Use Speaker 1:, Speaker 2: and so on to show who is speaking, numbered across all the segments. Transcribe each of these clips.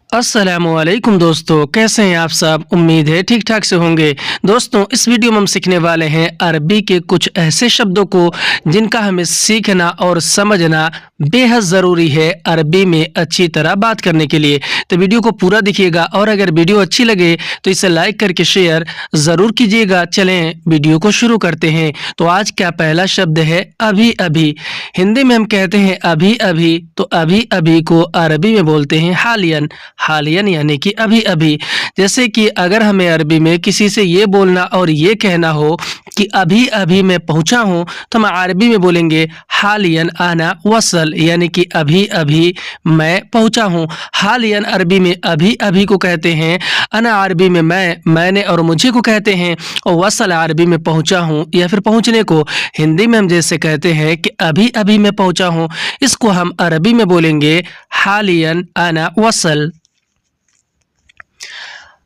Speaker 1: अस्सलामुअलैकुम दोस्तों, कैसे हैं आप सब। उम्मीद है ठीक ठाक से होंगे। दोस्तों, इस वीडियो में हम सीखने वाले हैं अरबी के कुछ ऐसे शब्दों को जिनका हमें सीखना और समझना बेहद ज़रूरी है अरबी में अच्छी तरह बात करने के लिए। तो वीडियो को पूरा देखिएगा और अगर वीडियो अच्छी लगे तो इसे लाइक करके शेयर ज़रूर कीजिएगा। चलें वीडियो को शुरू करते हैं। तो आज का पहला शब्द है अभी अभी। हिंदी में हम कहते हैं अभी अभी, तो अभी अभी को अरबी में बोलते हैं हालियन। हालियन यानी कि अभी अभी। जैसे कि अगर हमें अरबी में किसी से ये बोलना और ये कहना हो कि अभी अभी मैं पहुंचा हूं, तो हम अरबी में बोलेंगे हालियन आना वसल, यानी कि अभी अभी मैं पहुंचा हूं। हालियन अरबी में अभी अभी को कहते हैं, अना अरबी में मैंने और मुझे को कहते हैं, और वसल अरबी में पहुंचा हूं या फिर पहुंचने को हिंदी में हम जैसे कहते हैं कि अभी अभी मैं पहुंचा हूं, इसको हम अरबी में बोलेंगे हालियन आना वसल।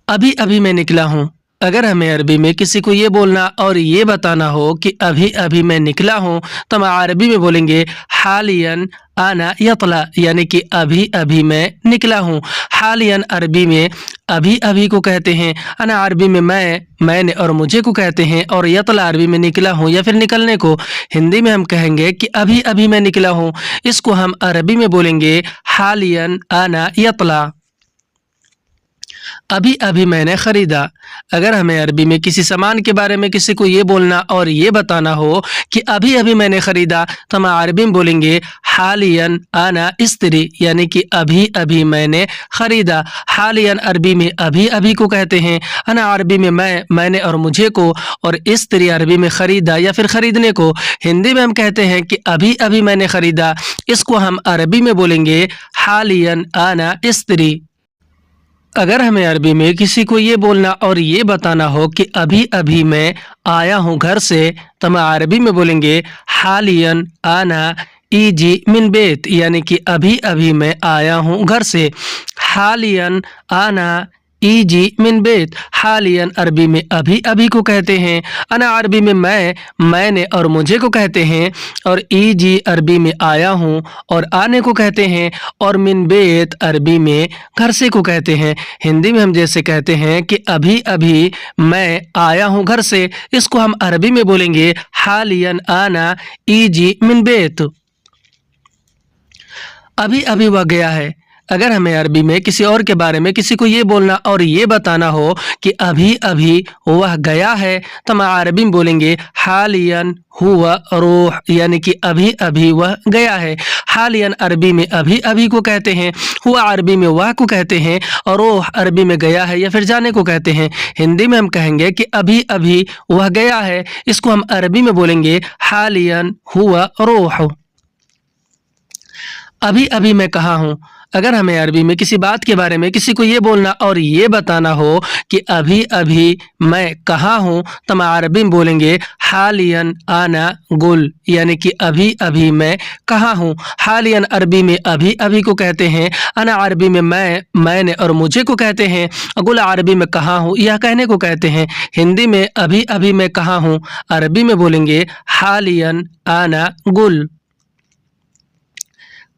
Speaker 1: अभी अभी मैं निकला हूँ। अगर हमें अरबी में किसी को ये बोलना और ये बताना हो कि अभी अभी मैं निकला हूँ, तो हम अरबी में बोलेंगे हालियन आना यतला, यानी कि अभी अभी मैं निकला हूँ। हालियन अरबी में अभी अभी को कहते हैं, अना अरबी में मैंने और मुझे को कहते हैं, और यतला अरबी में निकला हूँ या फिर निकलने को हिंदी में हम कहेंगे कि अभी अभी मैं निकला हूँ, इसको हम अरबी में बोलेंगे हालियन आना यतला। अभी अभी मैंने ख़रीदा। अगर हमें अरबी में किसी सामान के बारे में किसी को ये बोलना और ये बताना हो कि अभी अभी मैंने ख़रीदा, तो हम अरबी में बोलेंगे हालियन आना इस्तरी, यानी कि अभी अभी मैंने ख़रीदा। हालियन अरबी में अभी अभी को कहते हैं, अना अरबी में मैंने और मुझे को, और इस्तरी अरबी में ख़रीदा या फिर ख़रीदने को हिंदी में हम कहते हैं कि अभी अभी मैंने ख़रीदा, इसको हम अरबी में बोलेंगे हालियन आना इस्तरी। अगर हमें अरबी में किसी को ये बोलना और ये बताना हो कि अभी अभी मैं आया हूँ घर से, तो हम अरबी में बोलेंगे हालियन आना ईजी मिन बेत, यानी कि अभी अभी मैं आया हूँ घर से। हालियन आना ईजी मिन बेत। हालियन अरबी में अभी अभी को कहते हैं, अना अरबी में मैंने और मुझे को कहते हैं, और ईजी अरबी में आया हूँ और आने को कहते हैं, और मिन बेत अरबी में घर से को कहते हैं। हिंदी में हम जैसे कहते हैं कि अभी अभी मैं आया हूँ घर से, इसको हम अरबी में बोलेंगे हालियन आना ईजी मिन बेत। अभी अभी वह गया है। अगर हमें अरबी में किसी और के बारे में किसी को ये बोलना और ये बताना हो कि अभी अभी वह गया है, तो हम अरबी में बोलेंगे हालियन हुआ रूह, यानी कि अभी अभी वह गया है। हालियन अरबी में अभी अभी को कहते हैं, हुआ अरबी में वह को कहते हैं, और रूह अरबी में गया है या फिर जाने को कहते हैं। हिंदी में हम कहेंगे कि अभी अभी वह गया है, इसको हम अरबी में बोलेंगे हालियन हुआ रूह। अभी अभी मैं कहाँ हूँ। अगर हमें अरबी में किसी बात के बारे में किसी को ये बोलना और ये बताना हो कि अभी अभी मैं कहाँ हूँ, तो हम अरबी में बोलेंगे हालियन आना गुल, यानी कि अभी अभी मैं कहाँ हूँ। हालियन अरबी में अभी अभी को कहते हैं, अना अरबी में मैंने और मुझे को कहते हैं, गुल अरबी में कहाँ हूँ यह कहने को कहते हैं। हिंदी में अभी अभी मैं कहाँ हूँ अरबी में बोलेंगे हालियन आना गुल।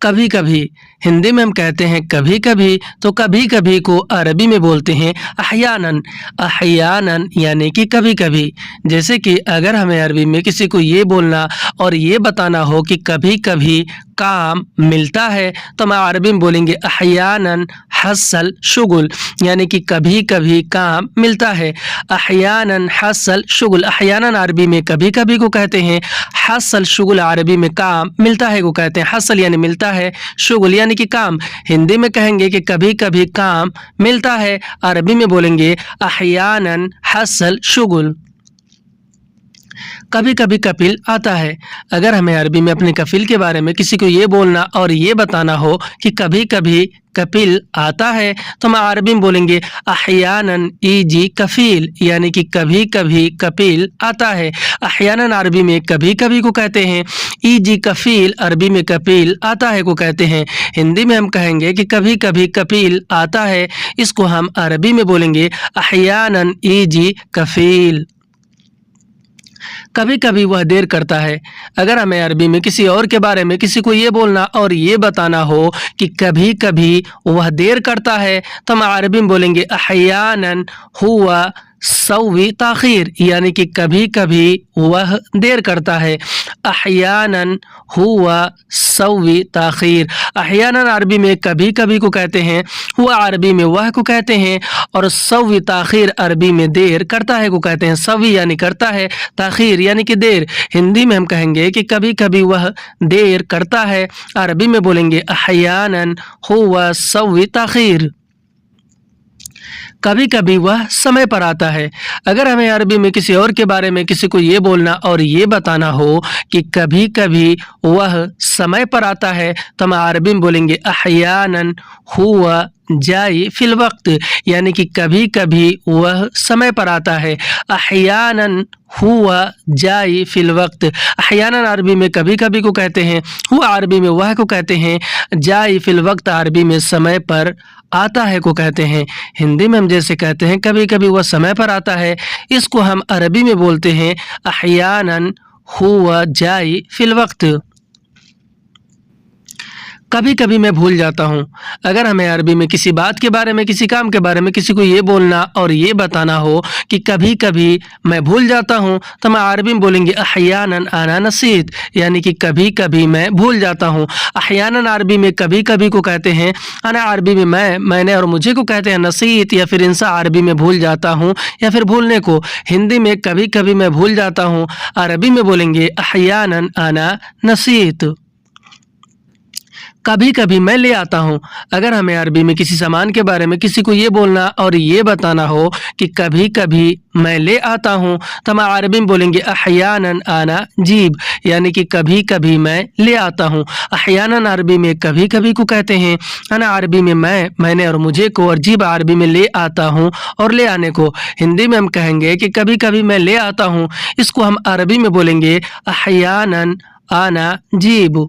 Speaker 1: कभी कभी हिंदी में हम कहते हैं कभी कभी, तो कभी कभी को अरबी में बोलते हैं अहयानन। अहयानन यानी कि कभी कभी। जैसे कि अगर हमें अरबी में किसी को ये बोलना और ये बताना हो कि कभी कभी काम मिलता है, तो हम अरबी में बोलेंगे अहयानन हसल शुगुल, यानी कि कभी कभी काम मिलता है। अहयानन हसल शुगुल। अहयानन अरबी में कभी कभी को कहते हैं, हसल शुगुल अरबी में काम मिलता है को कहते हैं। हसल यानी मिलता है, शुगुल यानी कि काम। हिंदी में कहेंगे कि कभी कभी काम मिलता है, अरबी में बोलेंगे अहयानन हसल शुगुल। कभी कभी कपिल आता है। अगर हमें अरबी में अपने कफिल के बारे में किसी को ये बोलना और ये बताना हो कि कभी कभी कपिल आता है, तो हम अरबी में बोलेंगे अहयानन ईजी कफील, यानी कि कभी कभी कपिल आता है। अहयानन अरबी में कभी कभी को कहते हैं, ईजी कफील अरबी में कपिल आता है को कहते हैं। हिंदी में हम कहेंगे कि कभी कभी कपिल आता है, इसको हम अरबी में बोलेंगे अहयानन ईजी कफील। कभी कभी वह देर करता है। अगर हमें अरबी में किसी और के बारे में किसी को ये बोलना और ये बताना हो कि कभी कभी वह देर करता है, तो हम अरबी में बोलेंगे अहयानन हुआ सवी ताखीर, यानी कि कभी कभी वह देर करता है। अहयानन हुआ सवी ताखीर, अहयानन अरबी में कभी कभी को कहते हैं, हुआ अरबी में वह को कहते हैं, और सवी ताखीर अरबी में देर करता है को कहते हैं। सवी यानी करता है, ताखीर यानी कि देर। हिंदी में हम कहेंगे कि कभी कभी वह देर करता है, अरबी में बोलेंगे अहयानन हुआ सवी ताखीर। कभी कभी वह समय पर आता है। अगर हमें अरबी में किसी और के बारे में किसी को ये बोलना और ये बताना हो कि कभी कभी वह समय पर आता है, तो हम अरबी में बोलेंगे अहयानन हुआ जाई फिल वक्त, यानी कि कभी कभी वह समय पर आता है। अहयानन हुआ जाई फिल वक्त, अहयानन अरबी में कभी कभी को कहते हैं, हुआ अरबी में वह को कहते हैं, जाई फिल वक्त अरबी में समय पर आता है को कहते हैं। हिंदी में हम जैसे कहते हैं कभी कभी वह समय पर आता है, इसको हम अरबी में बोलते हैं अहयानन हुआ जाई फिल वक्त। कभी कभी मैं भूल जाता हूँ। अगर हमें अरबी में किसी बात के बारे में किसी काम के बारे में किसी को ये बोलना और ये बताना हो कि कभी कभी मैं भूल जाता हूँ, तो हम अरबी में बोलेंगे अहयानन अना नसीत, यानी कि कभी कभी मैं भूल जाता हूँ। अहयानन अरबी में कभी कभी को कहते हैं, अना अरबी में मैंने और मुझे को कहते हैं, नसीत या फिर इंसा अरबी में भूल जाता हूँ या फिर भूलने को। हिंदी में कभी कभी मैं भूल जाता हूँ, अरबी में बोलेंगे अहयानन अना नसीत। कभी कभी मैं ले आता हूँ। अगर हमें अरबी में किसी सामान के बारे में किसी को ये बोलना और ये बताना हो कि कभी कभी मैं ले आता हूँ, तो हम अरबी में बोलेंगे अहयानन आना जीब, यानी कि कभी कभी मैं ले आता हूँ। अहयानन अरबी में कभी कभी को कहते हैं, अना अरबी में मैंने और मुझे को, और जीब अरबी में ले आता हूँ और ले आने को। हिंदी में हम कहेंगे कि कभी कभी मैं ले आता हूँ, इसको हम अरबी में बोलेंगे अहयानन आना जीब।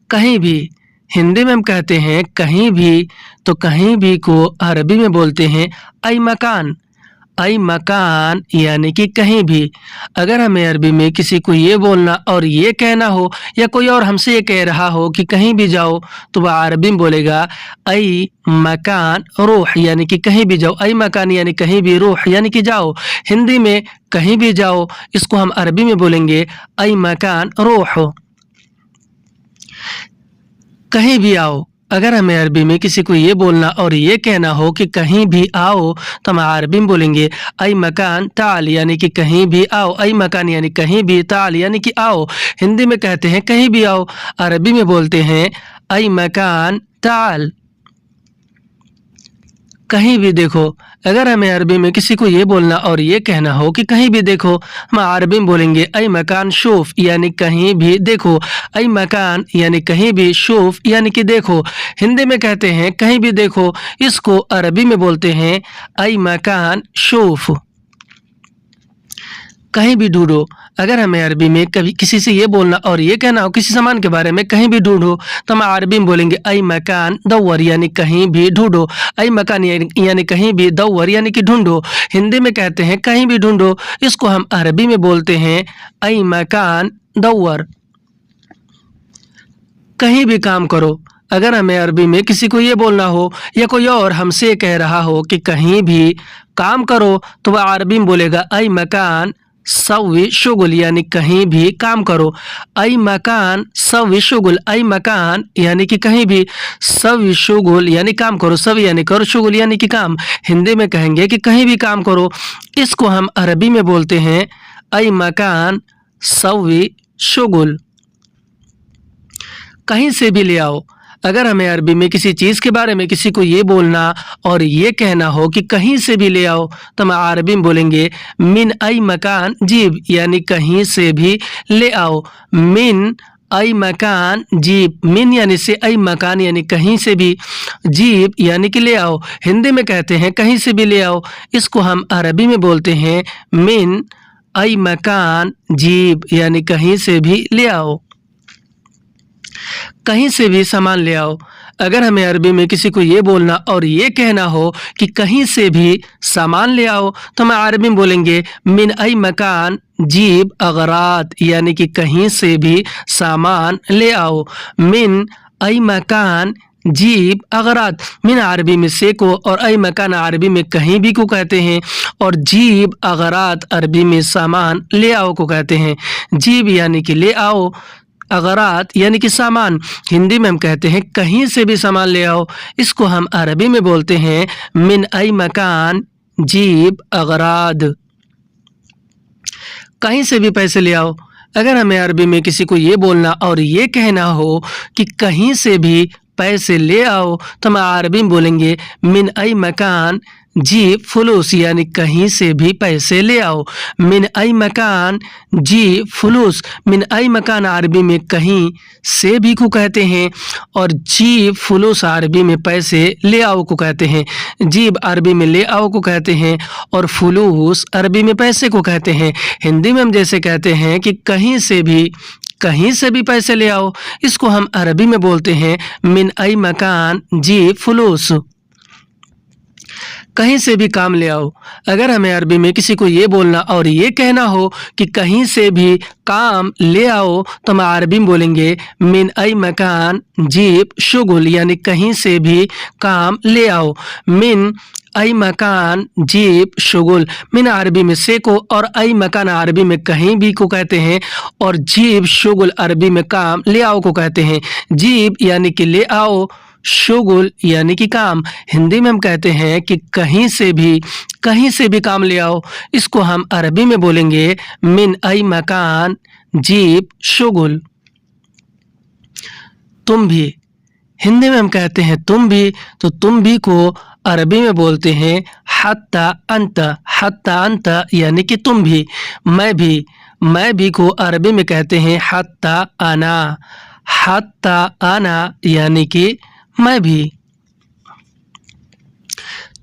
Speaker 1: कहीं भी, हिंदी में हम कहते हैं कहीं भी, तो कहीं भी को अरबी में बोलते हैं आई मकान। आई मकान यानी कि कहीं भी। अगर हमें अरबी में किसी को ये बोलना और ये कहना हो, या कोई और हमसे ये कह रहा हो कि कहीं भी जाओ, तो वह अरबी में बोलेगा आई मकान रूह, यानी कि कहीं भी जाओ। आई मकान यानी कहीं भी, रूह यानी कि जाओ। हिंदी में कहीं भी जाओ, इसको हम अरबी में बोलेंगे आई मकान रूह। कहीं भी आओ। अगर हमें अरबी में किसी को ये बोलना और ये कहना हो कि कहीं भी आओ, तो हम अरबी में बोलेंगे आई मकान ताल, यानी कि कहीं भी आओ। आई मकान यानी कहीं भी, ताल यानी कि आओ। हिंदी में कहते हैं कहीं भी आओ, अरबी में बोलते हैं आई मकान ताल। कहीं भी देखो। अगर हमें अरबी में किसी को ये बोलना और ये कहना हो कि कहीं भी देखो, हम अरबी में बोलेंगे आई मकान शूफ, यानी कहीं भी देखो। आई मकान यानी कहीं भी, शूफ यानी कि देखो। हिंदी में कहते हैं कहीं भी देखो, इसको अरबी में बोलते हैं आई मकान शूफ। कहीं भी ढूंढो। अगर हमें अरबी में कभी किसी से ये बोलना और ये कहना हो किसी सामान के बारे में कहीं भी ढूंढो, तो हम अरबी में बोलेंगे आई मकान दौर, यानी कहीं भी ढूंढो। आई मकान यानी कहीं भी, दौर यानी कि ढूंढो। हिंदी में कहते हैं कहीं भी ढूंढो, इसको हम अरबी में बोलते हैं आई मकान दौर। कहीं भी काम करो। अगर हमें अरबी में किसी को ये बोलना हो या कोई और हमसे कह रहा हो कि कहीं भी काम करो, तो वह अरबी में बोलेगा आई मकान सवी शुगुल, यानी कहीं भी काम करो। आई मकान सवी शुगुल, आई मकान यानी कि कहीं भी, सवी शुगुल यानी काम करो। सवी यानी करो, शुगुल यानी कि काम। हिंदी में कहेंगे कि कहीं भी काम करो, इसको हम अरबी में बोलते हैं आई मकान सवी शुगुल। कहीं से भी ले आओ। अगर हमें अरबी में किसी चीज़ के बारे में किसी को ये बोलना और ये कहना हो कि कहीं से भी ले आओ, तो हम अरबी में बोलेंगे मिन आई मकान जीब, यानी कहीं से भी ले आओ। मिन आई मकान जीब, मिन यानी से, आई मकान यानी कहीं से भी, जीब यानी कि ले आओ। हिंदी में कहते हैं कहीं से भी ले आओ, इसको हम अरबी में बोलते हैं मिन आई मकान जीब, यानी कहीं से भी ले आओ। कहीं से भी सामान ले आओ। अगर हमें अरबी में किसी को ये बोलना और ये कहना हो कि कहीं से भी सामान ले आओ तो हम अरबी में बोलेंगे मिन आई मकान जीब अगरात, यानी कि कहीं से भी सामान ले आओ। मिन आई मकान जीब अगरात, मिन अरबी में से को और आई मकान अरबी में कहीं भी को कहते हैं और जीब अगरात अरबी में सामान ले आओ को कहते हैं। जीब यानी कि ले आओ, अगरात यानी कि सामान। हिंदी में हम कहते हैं कहीं से भी सामान ले आओ, इसको हम अरबी में बोलते हैं मिन आई मकान जीब अगराद। कहीं से भी पैसे ले आओ, अगर हमें अरबी में किसी को ये बोलना और ये कहना हो कि कहीं से भी पैसे ले आओ तो हम अरबी में बोलेंगे मिन आई मकान जी फुलूस, यानी कहीं से भी पैसे ले आओ। मिन आई मकान जी फुलूस, मिन आई मकान अरबी में कहीं से भी को कहते हैं और जी फुलूस अरबी में पैसे ले आओ को कहते हैं। जीब अरबी में ले आओ को कहते हैं और फुलूस अरबी में पैसे को कहते हैं। हिंदी में हम जैसे कहते हैं कि कहीं से भी पैसे ले आओ, इसको हम अरबी में बोलते हैं मिन आई मकान जी फुलूस। कहीं से भी काम ले आओ, अगर हमें अरबी में किसी को ये बोलना और ये कहना हो कि कहीं से भी काम ले आओ तो हम अरबी में बोलेंगे मिन आई मकान जीब शुगुल, यानी कहीं से भी काम ले आओ। मिन आई मकान जीब शुगुल, मिन अरबी में से को और आई मकान अरबी में कहीं भी को कहते हैं और जीब शुगुल अरबी में काम ले आओ को कहते हैं। जीब यानी कि ले आओ, शुगुल यानी कि काम। हिंदी में हम कहते हैं कि कहीं से भी काम ले आओ, इसको हम अरबी में बोलेंगे मिन आई मकान जीब शुगुल। तुम भी, हिंदी में हम कहते हैं तुम भी, तो तुम भी को अरबी में बोलते हैं हत्ता अंत यानी कि तुम भी। मैं भी को अरबी में कहते हैं हत्ता आना यानी कि मैं भी।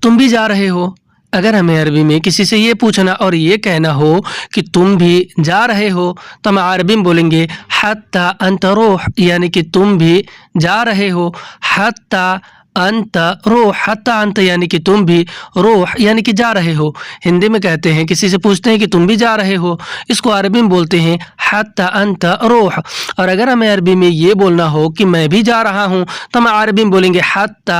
Speaker 1: तुम भी जा रहे हो, अगर हमें अरबी में किसी से ये पूछना और ये कहना हो कि तुम भी जा रहे हो तो हम अरबी में बोलेंगे हत्ता अंत रोह, यानी कि तुम भी जा रहे हो। हत्ता अंत रोह, हत्ता अंत यानी कि तुम भी, रोह यानी कि जा रहे हो। हिंदी में कहते हैं किसी से पूछते हैं कि तुम भी जा रहे हो, इसको अरबी में बोलते हैं हत्ता अंत रोह। और अगर हमें अरबी में ये बोलना हो कि मैं भी जा रहा हूँ तो हम अरबी में बोलेंगे हत्ता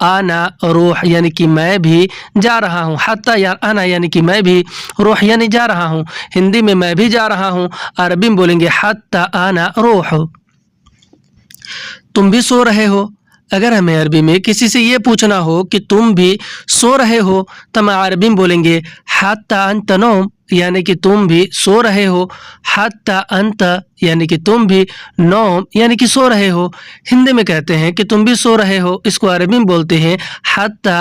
Speaker 1: आना रोह, यानी कि मैं भी जा रहा हूँ। हत्ता या आना यानी कि मैं भी, रोह यानी जा रहा हूँ। हिंदी में मैं भी जा रहा हूँ, अरबी में बोलेंगे हत्ता आना रोह। तुम भी सो रहे हो, अगर हमें अरबी में किसी से ये पूछना हो कि तुम भी सो रहे हो तो हम अरबी में बोलेंगे हत्ता अंत नौम, यानी कि तुम भी सो रहे हो। हत्ता अंत यानी कि तुम भी, नौम यानी कि सो रहे हो। हिंदी में कहते हैं कि तुम भी सो रहे हो, इसको अरबी में बोलते हैं हत्ता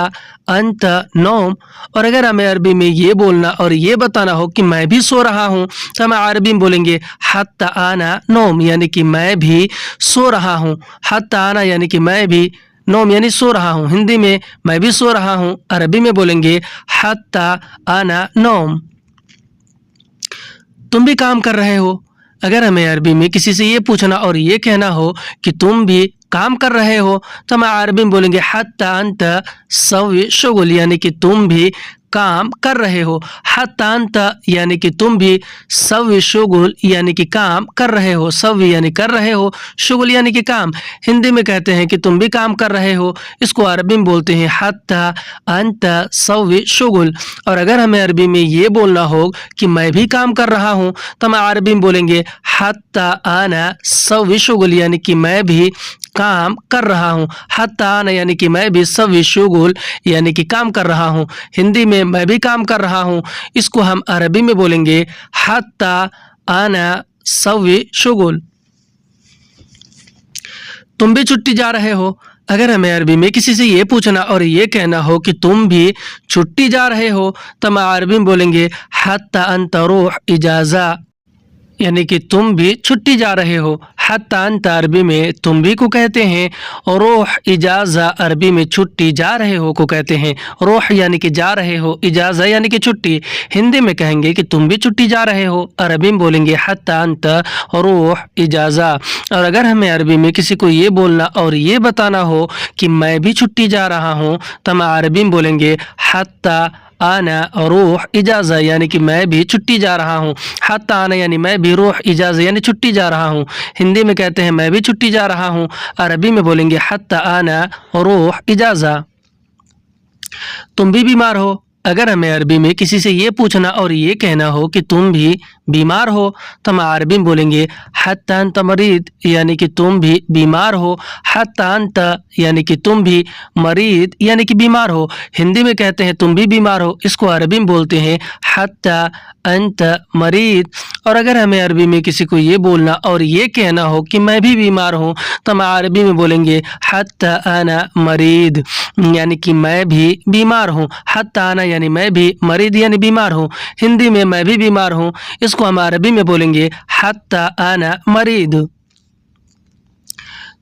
Speaker 1: अंत नौम। और अगर हमें अरबी में ये बोलना और ये बताना हो कि मैं भी सो रहा हूँ तो हम अरबी में बोलेंगे हत्ता आना नौम, यानी कि मैं भी सो रहा हूँ। हत्ता आना यानी कि मैं भी, नौम यानी सो रहा हूँ। हिंदी में मैं भी सो रहा हूँ, अरबी में बोलेंगे हत्ता आना नौम। तुम भी काम कर रहे हो, अगर हमें अरबी में किसी से ये पूछना और ये कहना हो कि तुम भी काम कर रहे हो तो हम अरबी में बोलेंगे हत्ता अंत सवी शुगुल, यानी कि तुम भी काम कर रहे हो। हत्ता अंत यानी कि तुम भी, सवी शुगुल यानी कि काम कर रहे हो। सवी यानी कर रहे हो, शुगुल यानी कि काम। हिंदी में कहते हैं कि तुम भी काम कर रहे हो, इसको अरबी में बोलते हैं हत्ता अंत सवी शुगुल। और अगर हमें अरबी में ये बोलना हो कि मैं भी काम कर रहा हूँ तो हम अरबी में बोलेंगे हत्ता आना सवी शुगुल, यानी कि मैं भी काम कर रहा हूँ। हत्ता आना यानी कि मैं भी, सवी शुगुल यानी कि काम कर रहा हूँ। हिंदी में मैं भी काम कर रहा हूँ, इसको हम अरबी में बोलेंगे हत्ता आना सवी शुगुल। तुम भी छुट्टी जा रहे हो, अगर हमें अरबी में किसी से ये पूछना और ये कहना हो कि तुम भी छुट्टी जा रहे हो तो हम अरबी में बोलेंगे हत्ता अंत रोह इजाज़ा, यानी कि तुम भी छुट्टी जा रहे हो। हत्ता अंता अरबी में तुम भी को कहते हैं और रूह इजाज़ा अरबी में छुट्टी जा रहे हो को कहते हैं। रूह यानी कि जा रहे हो, इजाज़ा यानी कि छुट्टी। हिंदी में कहेंगे कि तुम भी छुट्टी जा रहे हो, अरबी में बोलेंगे हत्ता अंता रूह इजाज़ा। और अगर हमें अरबी में किसी को ये बोलना और ये बताना हो कि मैं भी छुट्टी जा रहा हूँ तो हम अरबी में बोलेंगे हत्ता आना रूह इजाज़ा यानी कि मैं भी छुट्टी जा रहा हूँ। हत्ता आना यानी मैं भी, रूह इजाज़ा यानी छुट्टी जा रहा हूँ। हिंदी में कहते हैं मैं भी छुट्टी जा रहा हूँ, अरबी में बोलेंगे हत्ता आना रूह इजाज़ा। तुम भी बीमार हो। अगर हमें अरबी में किसी से ये पूछना और ये कहना हो कि तुम भी बीमार हो तो हम अरबी में बोलेंगे हत्ता अंत मरीद यानी कि तुम भी बीमार हो। हत्ता अंत यानी कि तुम भी, मरीद यानी कि बीमार हो। हिंदी में कहते हैं तुम भी बीमार हो, इसको अरबी में बोलते हैं हत्ता अंत मरीद। और अगर हमें अरबी में किसी को ये बोलना और ये कहना हो कि मैं भी बीमार हूँ तो हम अरबी में बोलेंगे हत्ता आना मरीद यानी कि मैं भी बीमार हूँ। हत्ता आना यानी मैं भी, मरीद यानी बीमार हूँ। हिंदी में मैं भी बीमार हूँ, इसको हम अरबी में बोलेंगे हत्ता आना मरीद।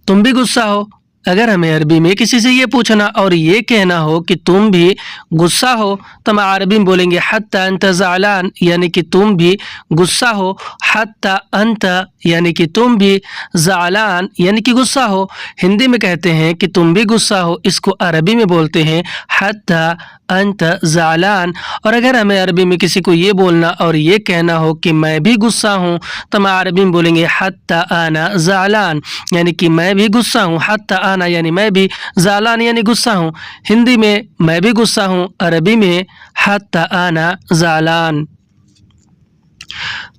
Speaker 1: तुम भी गुस्सा हो। अगर हमें अरबी में किसी से ये पूछना और ये कहना हो कि तुम भी गुस्सा हो तो हम अरबी में बोलेंगे हत्ता अंत ज़ालान यानी कि तुम भी गुस्सा हो। हत्ता अंत यानी कि तुम भी, ज़ालान यानी कि गुस्सा हो। हिंदी में कहते हैं कि तुम भी गुस्सा हो, इसको अरबी में बोलते हैं हत्ता अंत ज़ालान। और अगर हमें अरबी में किसी को ये बोलना और ये कहना हो कि मैं भी गुस्सा हूँ तो हम अरबी में बोलेंगे हत्ता आना ज़ालान यानी कि मैं भी गुस्सा हूँ। हत्ता आना यानी मैं भी, ज़ालान यानी गुस्सा हूँ। हिंदी में मैं भी गुस्सा हूँ, अरबी में हत्ता आना ज़ालान।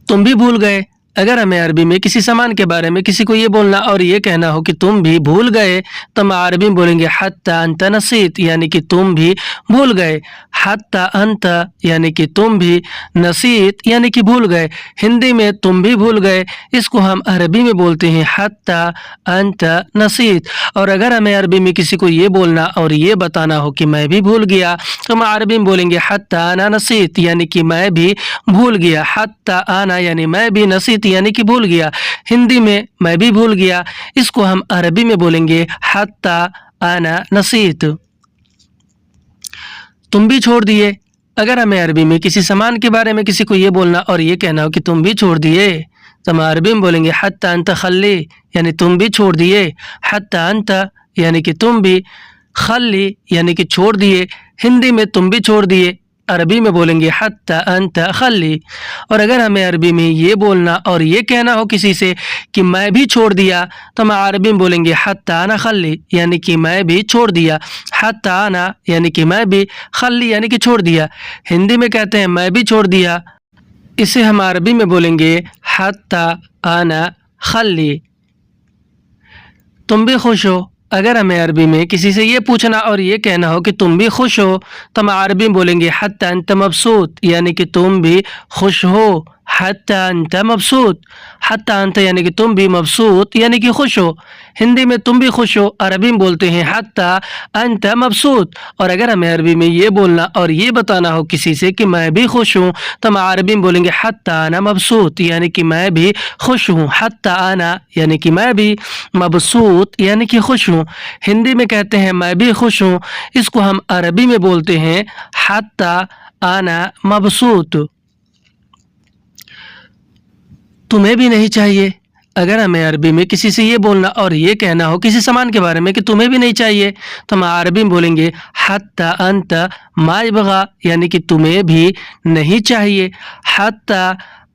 Speaker 1: तुम भी भूल गए। अगर हमें अरबी में किसी सामान के बारे में किसी को ये बोलना और ये कहना हो कि तुम भी भूल गए तो हम अरबी में बोलेंगे हत्ता अंत नसीत यानी कि तुम भी भूल गए। हत्ता अंत यानी कि तुम भी, नसीत यानी कि भूल गए। हिंदी में तुम भी भूल गए, इसको हम अरबी में बोलते हैं हत्ता अंत नसीत। और अगर हमें अरबी में किसी को ये बोलना और ये बताना हो कि मैं भी भूल गया तो हम अरबी में बोलेंगे हत्ता आना नसीत यानी कि मैं भी भूल गया। हत्ता आना यानी मैं भी, नसीत यानी कि भूल गया। हिंदी में मैं भी भूल गया, इसको हम अरबी में बोलेंगे हत्ता आना नसीत। तुम भी छोड़ दिए। अगर हमें अरबी में किसी सामान के बारे में किसी को ये बोलना और ये कहना हो कि तुम भी छोड़ दिए तो हम अरबी में बोलेंगे हत्ता अंत खल्ली यानी तुम भी छोड़ दिए। हत्ता अंत यानी कि तुम भी, खल्ली यानी कि छोड़ दिए। हिंदी में तुम भी छोड़ दिए, अरबी में बोलेंगे हत्ता अंत खल्ली। और अगर हमें अरबी में ये बोलना और ये कहना हो किसी से कि मैं भी छोड़ दिया तो हम अरबी में बोलेंगे हत्ता आना खल्ली यानी कि मैं भी छोड़ दिया। हत्ता आना यानी कि मैं भी, खल्ली यानी कि छोड़ दिया। हिंदी में कहते हैं मैं भी छोड़ दिया, इसे हम अरबी में बोलेंगे हत्ता आना खल्ली। तुम भी खुश हो। अगर हमें अरबी में किसी से ये पूछना और ये कहना हो कि तुम भी खुश हो तो हम अरबी में बोलेंगे हत्ता अंत मबसूत यानी कि तुम भी खुश हो। हत्ता अंत मबसूत, हत्ता अंत यानी कि तुम भी, मबसूत यानी कि खुश हो। हिंदी में तुम भी खुश हो, अरबी में बोलते हैं हत्ता अंत मबसूत। और अगर हमें अरबी में ये बोलना और ये बताना हो किसी से कि मैं भी खुश हूँ तो हम अरबी में बोलेंगे हत्ता आना मबसूत यानी कि मैं भी खुश हूँ। हत्ता आना यानी कि मैं भी, मबसूत यानी कि खुश हूँ। हिंदी में कहते हैं मैं भी खुश हूँ, इसको हम अरबी में बोलते हैं हत्ता आना मबसूत। तुम्हें भी नहीं चाहिए। अगर हमें अरबी में किसी से ये बोलना और ये कहना हो किसी सामान के बारे में कि तुम्हें भी नहीं चाहिए तो हम अरबी में बोलेंगे हत्ता अंत मा इबगा यानी कि तुम्हें भी नहीं चाहिए। हत्ता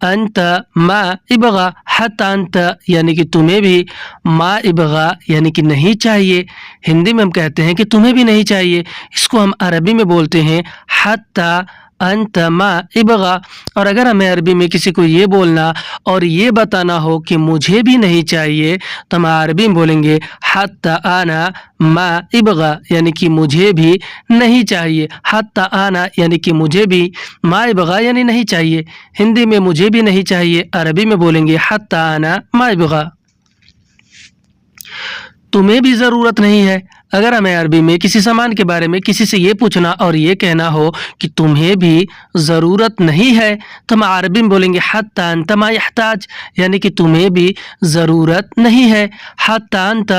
Speaker 1: अंत मा इबगा, हत्ता अंत यानी कि तुम्हें भी, मा इबगा यानी कि नहीं चाहिए। हिंदी में हम कहते हैं कि तुम्हें भी नहीं चाहिए, इसको हम अरबी में बोलते हैं हत्ता अंत मा इबगा। और अगर हमें अरबी में किसी को ये बोलना और ये बताना हो कि मुझे भी नहीं चाहिए तो हम अरबी में बोलेंगे हत्ता आना मा इबगा यानी कि मुझे भी नहीं चाहिए। हत्ता आना यानी कि मुझे भी, मा इबगा यानी नहीं चाहिए। हिंदी में मुझे भी नहीं चाहिए, अरबी में बोलेंगे हत्ता आना मा इबगा। तुम्हें भी ज़रूरत नहीं है। अगर हमें अरबी में किसी सामान के बारे में किसी से ये पूछना और ये कहना हो कि तुम्हें भी ज़रूरत नहीं है, तो हम अरबी में बोलेंगे हत्ता अंत मा यहताज, यानी कि तुम्हें भी ज़रूरत नहीं है। हत्ता अंत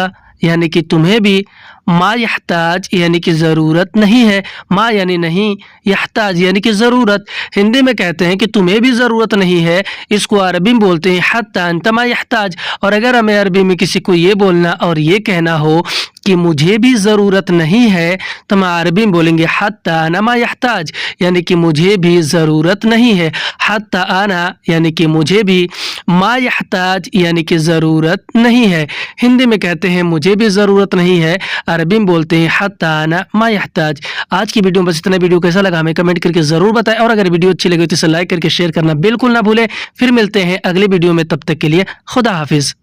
Speaker 1: यानी कि तुम्हें भी, मा यहताज यानी कि ज़रूरत नहीं है, मा यानी नहीं, यहताज यानी कि ज़रूरत। हिंदी में कहते हैं कि तुम्हें भी ज़रूरत नहीं है, इसको अरबी में बोलते हैं हत्ता अंत मा यहताज। और अगर हमें अरबी में किसी को ये बोलना और ये कहना हो कि मुझे भी ज़रूरत नहीं है, तो हम अरबी में बोलेंगे हत्ता अना मा यहताज, यानी कि मुझे भी ज़रूरत नहीं है। हत्ता अना यानी कि मुझे भी, मा यहताज यानी कि ज़रूरत नहीं है। हिंदी में कहते हैं मुझे भी ज़रूरत नहीं है, अरबी में बोलते हैं हत्ता अना मा यहताज। आज की वीडियो में बस इतना। वीडियो कैसा लगा हमें कमेंट करके ज़रूर बताएं, और अगर वीडियो अच्छी लगी तो इसे लाइक करके शेयर करना बिल्कुल ना भूलें। फिर मिलते हैं अगली वीडियो में, तब तक के लिए खुदा हाफिज़।